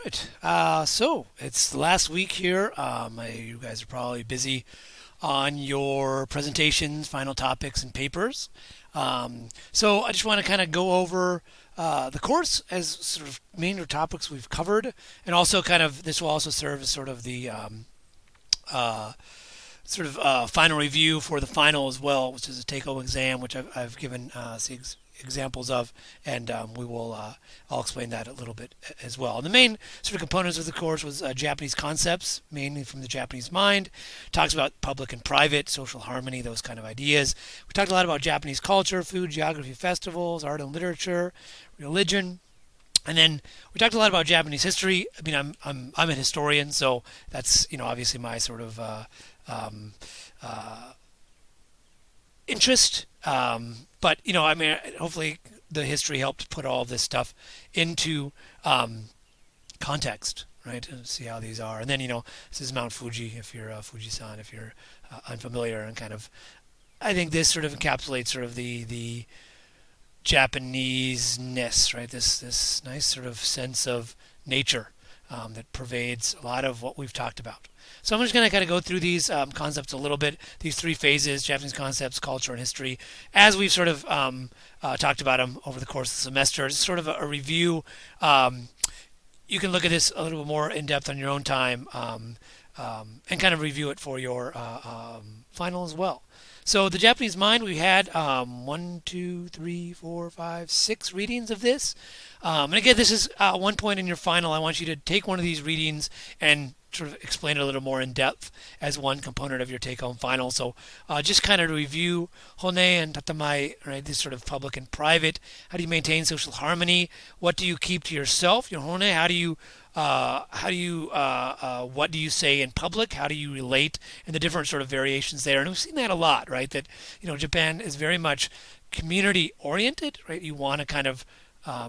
right. So it's the last week here. You guys are probably busy on your presentations, final topics, and papers. So I just want to kind of go over the course as sort of main topics we've covered, and also kind of this will also serve as sort of the uh, final review for the final as well, which is a take-home exam, which I've given examples of, and I'll explain that a little bit as well. And the main sort of components of the course was Japanese concepts, mainly from the Japanese mind. Talks about public and private, social harmony, those kind of ideas. We talked a lot about Japanese culture, food, geography, festivals, art and literature, religion. And then we talked a lot about Japanese history. I mean, I'm a historian, so that's obviously my sort of um, uh, interest. But I mean, hopefully the history helped put all of this stuff into context, right? And see how these are. And then this is Mount Fuji. If you're Fujisan, if you're unfamiliar, and kind of, I think this sort of encapsulates sort of the Japanese-ness, right? This nice sort of sense of nature that pervades a lot of what we've talked about. So I'm just going to kind of go through these concepts a little bit, these three phases: Japanese concepts, culture, and history, as we've sort of talked about them over the course of the semester. It's sort of a review. You can look at this a little bit more in depth on your own time, and kind of review it for your final as well. So the Japanese mind, we had one, two, three, four, five, six readings of this. And again, this is one point in your final. I want you to take one of these readings and sort of explain it a little more in depth as one component of your take-home final. So just kind of to review Hone and Tatamai, right? This sort of public and private. How do you maintain social harmony? What do you keep to yourself? Hone, what do you say in public? How do you relate? And the different sort of variations there. And we've seen that a lot, right? That Japan is very much community oriented, right? You want to kind of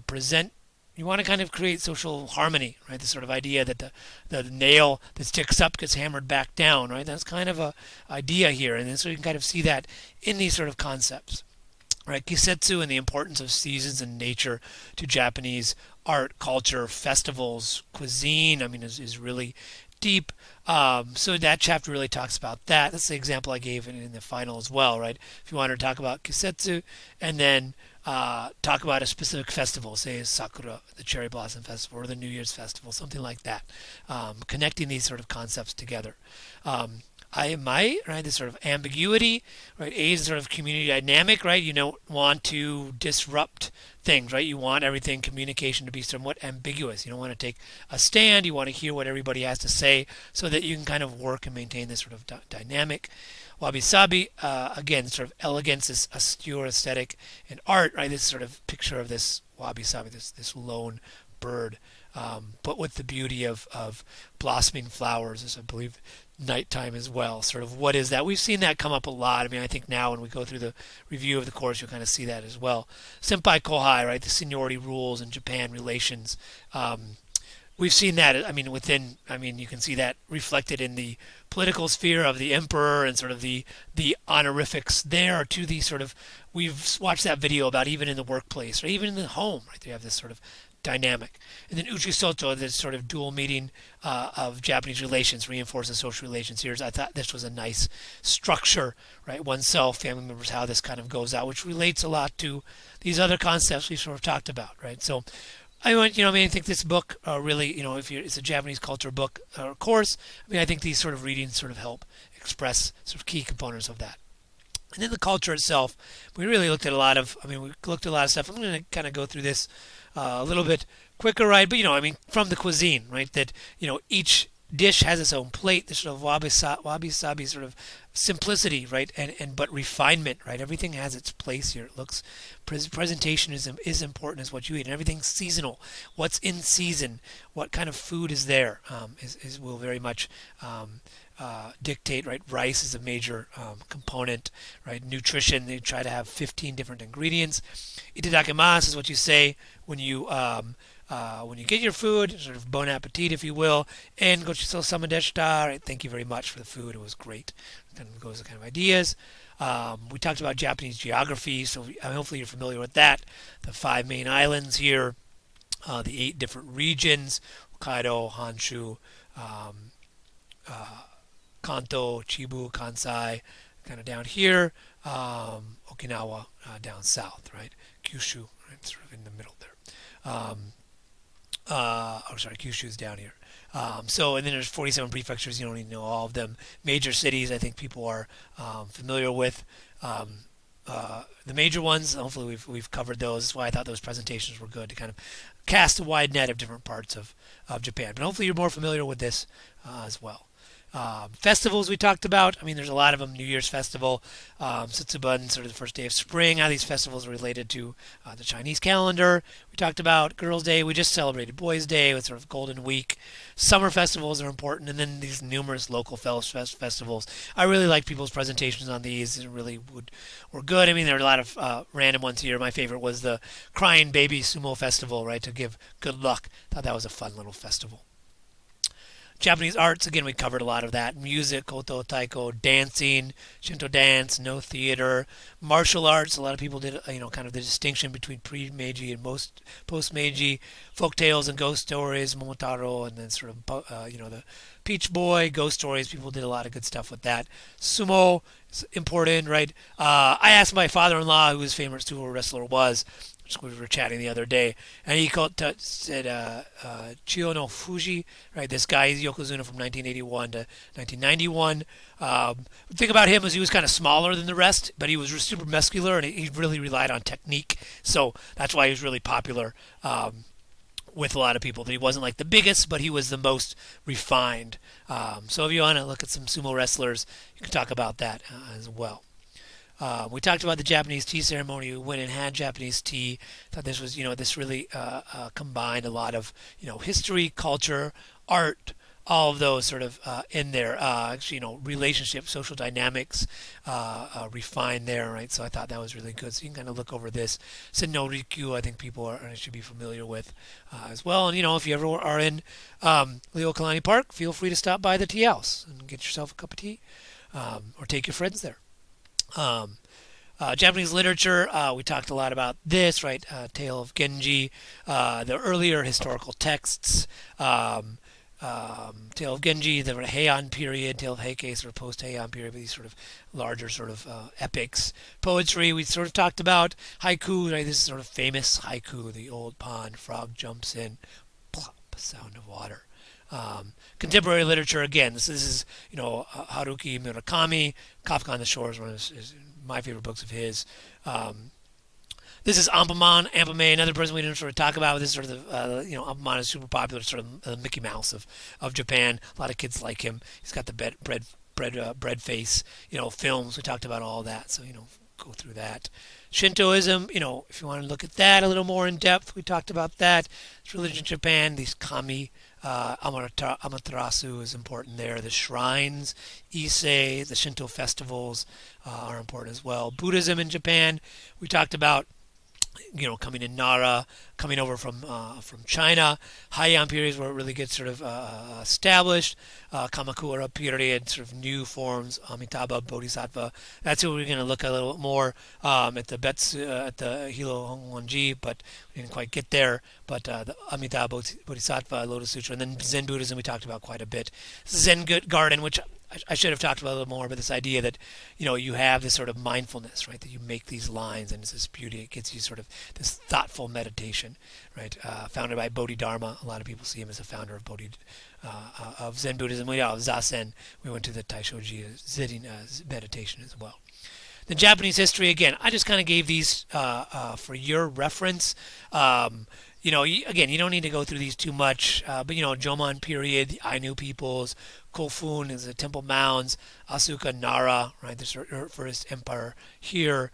present. You want to kind of create social harmony, right? This sort of idea that the nail that sticks up gets hammered back down, right? That's kind of a idea here, and then so you can kind of see that in these sort of concepts, right? Kisetsu and the importance of seasons and nature to Japanese art, culture, festivals, cuisine. I mean, is really deep. So that chapter really talks about that. That's the example I gave in the final as well, right? If you wanted to talk about Kisetsu and then talk about a specific festival, say Sakura, the Cherry Blossom Festival, or the New Year's Festival, something like that. Connecting these sort of concepts together. I might, right? This sort of ambiguity, right? A is sort of community dynamic, right? You don't want to disrupt things, right? You want everything, communication, to be somewhat ambiguous. You don't want to take a stand. You want to hear what everybody has to say so that you can kind of work and maintain this sort of dynamic. Wabi Sabi, again, sort of elegance, this austere aesthetic in art, right? This sort of picture of this Wabi Sabi, this lone bird, but with the beauty of blossoming flowers, as I believe nighttime as well. Sort of what is that? We've seen that come up a lot. I mean, I think now when we go through the review of the course, you'll kind of see that as well. Senpai Kohai, right? The seniority rules in Japan relations. We've seen that. I mean, you can see that reflected in the political sphere of the emperor and sort of the honorifics there to the sort of. We've watched that video about even in the workplace or even in the home, right? They have this sort of dynamic. And then Uchisoto, this sort of dual meaning of Japanese relations, reinforces social relations here. I thought this was a nice structure, right? Oneself, family members, how this kind of goes out, which relates a lot to these other concepts we sort of talked about, right? So I think this book really, if it's a Japanese culture book or course, I mean, I think these sort of readings sort of help express sort of key components of that. And then the culture itself, we really looked at a lot of, we looked at a lot of stuff. I'm going to kind of go through this a little bit quicker, right? But, from the cuisine, right? That, each dish has its own plate, this sort of wabi sabi sort of simplicity, right? And but refinement, right? Everything has its place here. It looks, presentation is important as what you eat, and everything's seasonal. What's in season? What kind of food is there? Will very much dictate, right? Rice is a major component, right? Nutrition, they try to have 15 different ingredients. Itadakimasu is what you say when you get your food, sort of bon appetit, if you will, and gochiso sama deshita, right? Thank you very much for the food. It was great. Kind of goes to kind of ideas. We talked about Japanese geography, so hopefully you're familiar with that. The 5 main islands here, the 8 different regions, Hokkaido, Honshu, um, uh, Kanto, Chibu, Kansai, kind of down here, Okinawa down south, right? Kyushu, right, sort of in the middle there. Kyushu's down here. And then there's 47 prefectures. You don't need to know all of them. Major cities, I think people are familiar with. Um, the major ones, hopefully we've covered those. That's why I thought those presentations were good to kind of cast a wide net of different parts of Japan. But hopefully you're more familiar with this as well. Festivals we talked about. I mean, there's a lot of them. New Year's festival, Setsubun, sort of the first day of spring. How these festivals are related to the Chinese calendar. We talked about Girls' Day. We just celebrated Boys' Day with sort of Golden Week. Summer festivals are important, and then these numerous local festivals. I really like people's presentations on these. It really were good. I mean, there are a lot of random ones here. My favorite was the Crying Baby Sumo Festival, right, to give good luck. Thought that was a fun little festival. Japanese arts, again, we covered a lot of that. Music, koto, taiko, dancing, Shinto dance, no theater. Martial arts, a lot of people did, kind of the distinction between pre-Meiji and post-Meiji. Folk tales and ghost stories, Momotaro, and then sort of, the Peach Boy, ghost stories. People did a lot of good stuff with that. Sumo is important, right? I asked my father-in-law who his favorite sumo wrestler was. We were chatting the other day, and he said Chio no Fuji, right? This guy, he's Yokozuna from 1981 to 1991. The thing about him is he was kind of smaller than the rest, but he was super muscular, and he really relied on technique. So that's why he was really popular with a lot of people. That he wasn't like the biggest, but he was the most refined. So if you want to look at some sumo wrestlers, you can talk about that as well. We talked about the Japanese tea ceremony. We went and had Japanese tea. Thought this was, this really combined a lot of, history, culture, art, all of those sort of in there. Relationships, social dynamics, refined there, right? So I thought that was really good. So you can kind of look over this. Senno-rikyu, I think people should be familiar with as well. And, if you ever are in Leo Kalani Park, feel free to stop by the tea house and get yourself a cup of tea or take your friends there. Japanese literature, we talked a lot about this, right? Tale of Genji, the earlier historical texts, Tale of Genji, the Heian period, Tale of Heike, sort of post-Heian period, these sort of larger sort of epics. Poetry, we sort of talked about. Haiku, right? This is sort of famous haiku, the old pond, frog jumps in, plop, sound of water. Contemporary literature, again, this is Haruki Murakami. Kafka on the Shore is one of my favorite books of his. This is Ampame, another person we didn't sort of talk about. This is sort of Ampame is super popular, sort of the Mickey Mouse of Japan. A lot of kids like him. He's got the bread face. Films. We talked about all that, so go through that. Shintoism, if you want to look at that a little more in depth, we talked about that. It's religion in Japan. These kami. Amaterasu is important there. The shrines, Issei, the Shinto festivals are important as well. Buddhism in Japan, we talked about, coming in Nara, coming over from China. Heian periods where it really gets sort of established. Kamakura period, sort of new forms. Amitabha, Bodhisattva. That's what we're going to look a little bit more at the Hilo Hongwanji, but we didn't quite get there. But the Amitabha Bodhisattva, Lotus Sutra, and then Zen Buddhism we talked about quite a bit. Zen Garden, which I should have talked about a little more, but this idea that, you have this sort of mindfulness, right? That you make these lines and it's this beauty. It gets you sort of this thoughtful meditation, right? Founded by Bodhidharma. A lot of people see him as a founder of Zen Buddhism. We have Zazen. We went to the Taishoji sitting meditation as well. The Japanese history, again, I just kind of gave these for your reference. Again, you don't need to go through these too much, but Jomon period, the Ainu peoples, Kofun is the Temple Mounds, Asuka, Nara, right, this first empire here.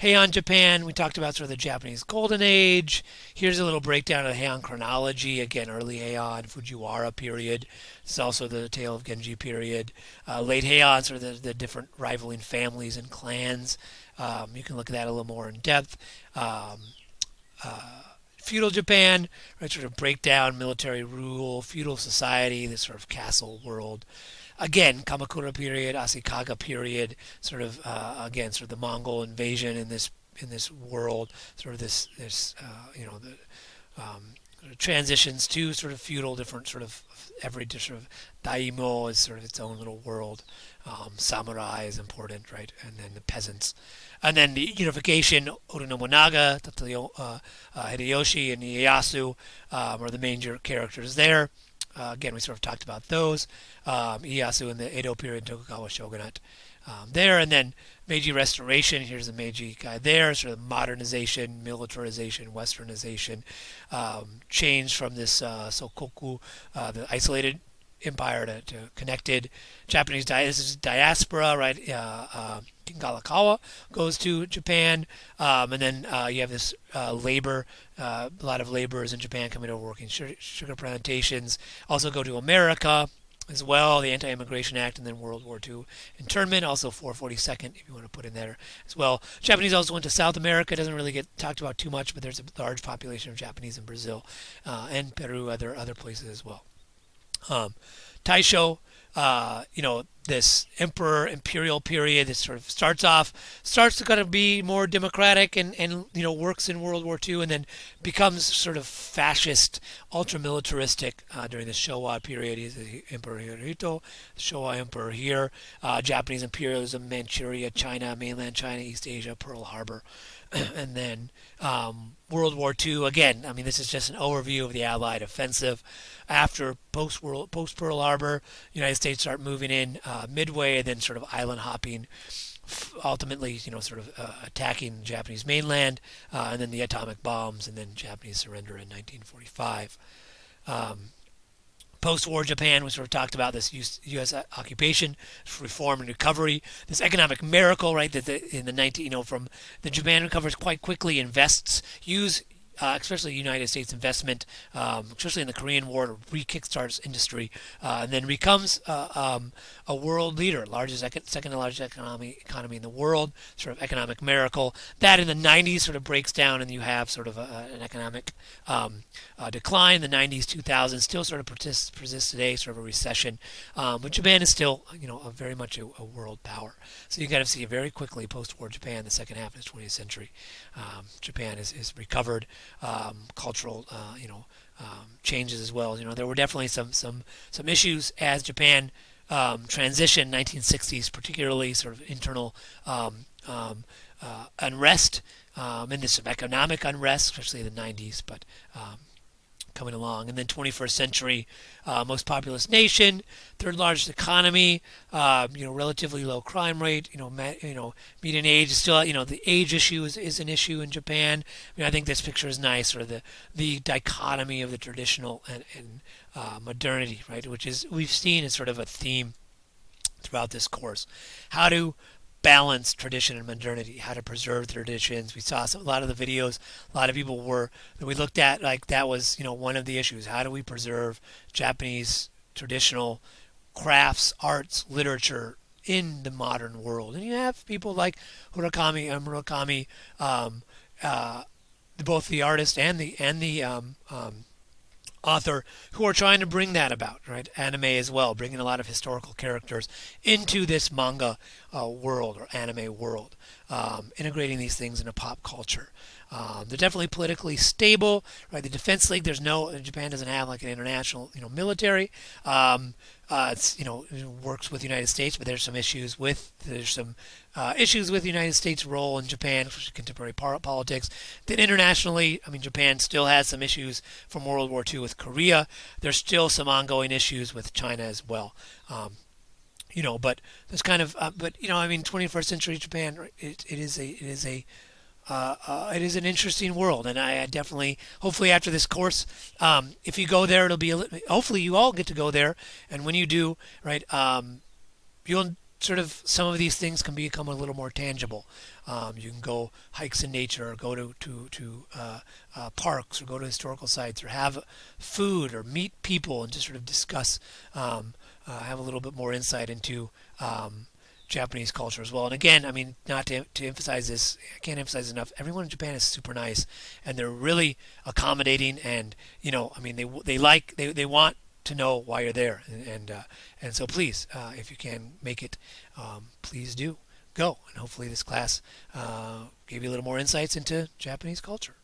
Heian Japan, we talked about sort of the Japanese Golden Age. Here's a little breakdown of the Heian chronology. Again, early Heian, Fujiwara period. This is also the Tale of Genji period. Late Heian, sort of the different rivaling families and clans. You can look at that a little more in depth. Feudal Japan, right, sort of breakdown, military rule, feudal society, this sort of castle world. Again, Kamakura period, Ashikaga period, sort of sort of the Mongol invasion in this world, sort of this transitions to sort of feudal, different sort of every sort of daimyo is sort of its own little world. Samurai is important, right? And then the peasants, and then the unification. Oda Nobunaga, Hideyoshi, and Ieyasu are the major characters there. Again, we sort of talked about those. Ieyasu in the Edo period, Tokugawa shogunate there, and then Meiji Restoration. Here's the Meiji guy there. Sort of modernization, militarization, westernization, change from this Sokoku, the isolated empire to connected Japanese. This is diaspora, right? King Kalakaua goes to Japan, and then you have this labor. A lot of laborers in Japan coming over working sugar plantations. Also go to America as well, the Anti-Immigration Act, and then World War II internment, also 442nd, if you want to put in there as well. Japanese also went to South America. It doesn't really get talked about too much, but there's a large population of Japanese in Brazil and Peru, other places as well. Taisho, this emperor imperial period, this sort of starts to kind of be more democratic and works in World War II, and then becomes sort of fascist, ultra militaristic during the Showa period. He's the Emperor Hirohito, Showa emperor here. Japanese imperialism, Manchuria, China, mainland China, East Asia, Pearl Harbor. And then World War II, again, I mean, this is just an overview of the Allied offensive. After post-Pearl Harbor, United States start moving in midway, and then sort of island hopping, ultimately, sort of attacking the Japanese mainland, and then the atomic bombs, and then Japanese surrender in 1945. Post-war Japan, we sort of talked about this U.S. occupation, reform and recovery, this economic miracle, right? That in the from the Japan recovers quite quickly, invests, especially United States investment, especially in the Korean War, to re-kickstarts industry, and then becomes a world leader, second largest economy in the world, sort of economic miracle. That in the 90s sort of breaks down, and you have sort of an economic decline. The 90s, 2000s still sort of persists today, sort of a recession. But Japan is still, very much a world power. So you kind of see very quickly post-war Japan, the second half of the 20th century, Japan is recovered. Cultural, changes as well. There were definitely some issues as Japan transitioned 1960s, particularly sort of internal unrest, and this economic unrest, especially in the 90s, but coming along. And then 21st century, most populous nation, third largest economy, relatively low crime rate, median age is still, the age issue is an issue in Japan. I think this picture is nice, sort of the dichotomy of the traditional and modernity, right, which is, we've seen as sort of a theme throughout this course. How to balance tradition and modernity, how to preserve traditions. We saw a lot of the videos, a lot of people that we looked at, like that was, one of the issues. How do we preserve Japanese traditional crafts, arts, literature in the modern world? And you have people like Murakami, both the artist and the author, who are trying to bring that about, right? Anime as well, bringing a lot of historical characters into this manga world or anime world, integrating these things into pop culture. They're definitely politically stable, right? The Defense League, Japan doesn't have like an international, military. It works with the United States, but there's some issues with the United States' role in Japan, contemporary politics. Then internationally, Japan still has some issues from World War II with Korea. There's still some ongoing issues with China as well. But there's kind of, 21st century Japan, it is an interesting world, and I definitely, hopefully after this course, if you go there, hopefully you all get to go there, and when you do, right, you'll sort of, some of these things can become a little more tangible. You can go hikes in nature, or go to parks, or go to historical sites, or have food, or meet people, and just sort of discuss, have a little bit more insight into Japanese culture as well. And again, not to emphasize this, I can't emphasize enough, everyone in Japan is super nice, and they're really accommodating, and they want to know why you're there, and so please, if you can make it, please do go, and hopefully this class gave you a little more insights into Japanese culture.